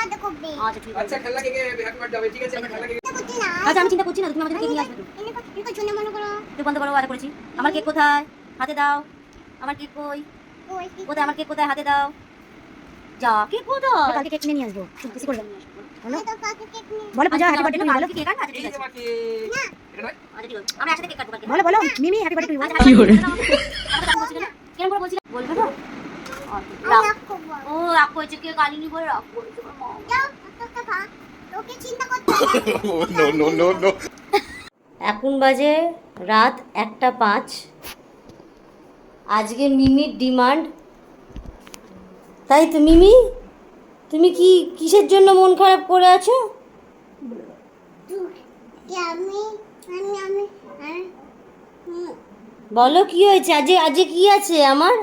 Birthday করবে। আচ্ছা ঠিক আছে। আচ্ছা খেলনা কেকে হ্যাপি বার্থডে হবে, ঠিক আছে আমরা খেলনা কেকে করছি না। আচ্ছা আমি চিন্তা করছি না, তুমি আমাদের কেক নিয়ে আসবে তো। এনে জন্য মনে করো। তুই বন্ধ করো, আশা করেছি। আমার কেক কোথায়? হাতে দাও। আমার কেক কই? ওই কোথায় আমার কেক কোথায়? হাতে দাও। যা কেক কোথায়? কালকে কেক কিনে নিয়ে আসবো। তুমি কিছু করবে না। বলো তো কাকে কেক নিয়ে বলো পূজা হ্যাপি বার্থডে টু ইউ বলো। কেক কাটবে? আচ্ছা এই ঠিক যে আছে। বাকি না এটা নয় আচ্ছা ঠিক আছে। আমরা একসাথে কেক কাটবো কালকে। বলো বলো মিমি হ্যাপি বার্থডে টু ইউ। কি করে? কেন করে বলছিস? বলবে না? আমি রাগ করব। ও রাগ করেছে, কেক আনিনি বলে রাগ করেছে ওর মা। যাও তোকে ভাগ তোকে চিন্তা করতে হবে না। নো নো নো নো এখন বাজে রাত 1:05। আজকে মিমির ডিমান্ড, তাই তো মিমি? তুমি কি কিসের জন্য মন খারাপ করে আছো? আমি আমি আমি বলো কি হয়েছে? আজকে কি আছে আমার?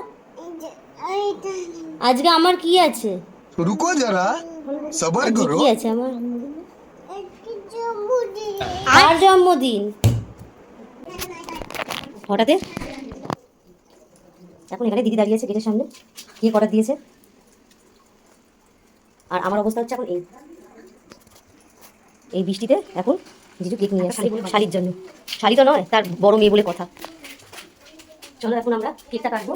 আজকে আমার কি আছে? रुको जरा सबर আজকে करो কি আছে আমার? আর জন্মদিন হঠাৎ এখন এখানে দিদি দাঁড়িয়েছে গেটের সামনে, কেক অর্ডার দিয়েছে। আর আমার অবস্থা হচ্ছে এখন এই বৃষ্টিতে এখন জিজু কেক নিয়ে আসছে শালির জন্য। শালি তো নয়, তার বড় মেয়ে বলে কথা। চলো এখন আমরা কেকটা কাটবো।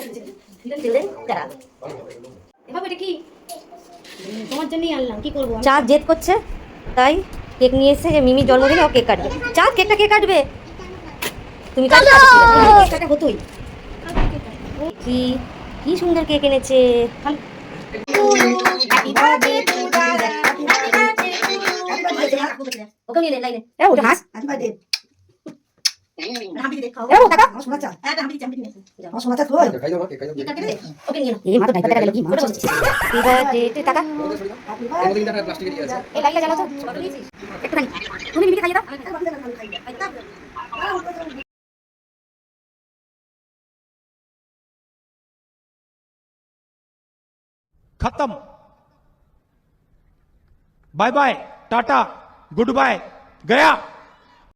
এটা কি তোমার জন্যই আনলাম, কি করবো? চাঁদ জেদ করছে, তাই কেক নিয়ে এসেছে যে মিমির জন্মদিনে ও কেক কাটবে। চাঁদ কেকটা কে কাটবে? তুমি কাটবে? কেকটা হতোই। কি কি সুন্দর কেক এনেছে। ওকে নিয়ে লাইনে ওটা হাস হ্যাপি বার্থডে ও টাকা শোনা চা শোনা চা তো খাই দাও কেক খাই দাও ওকে নিয়ে এই মা তো টাকা গেল কি মা বলছে হ্যাপি বার্থডে টাকা আমাদের সরি এর মধ্যে কিন্তু প্লাস্টিকের দিয়ে আছে এই লাইনটা জ্বালাও তো একটু খাই তুমি মিমিকে খাইয়ে দাও। खत्म bye bye tata goodbye गया।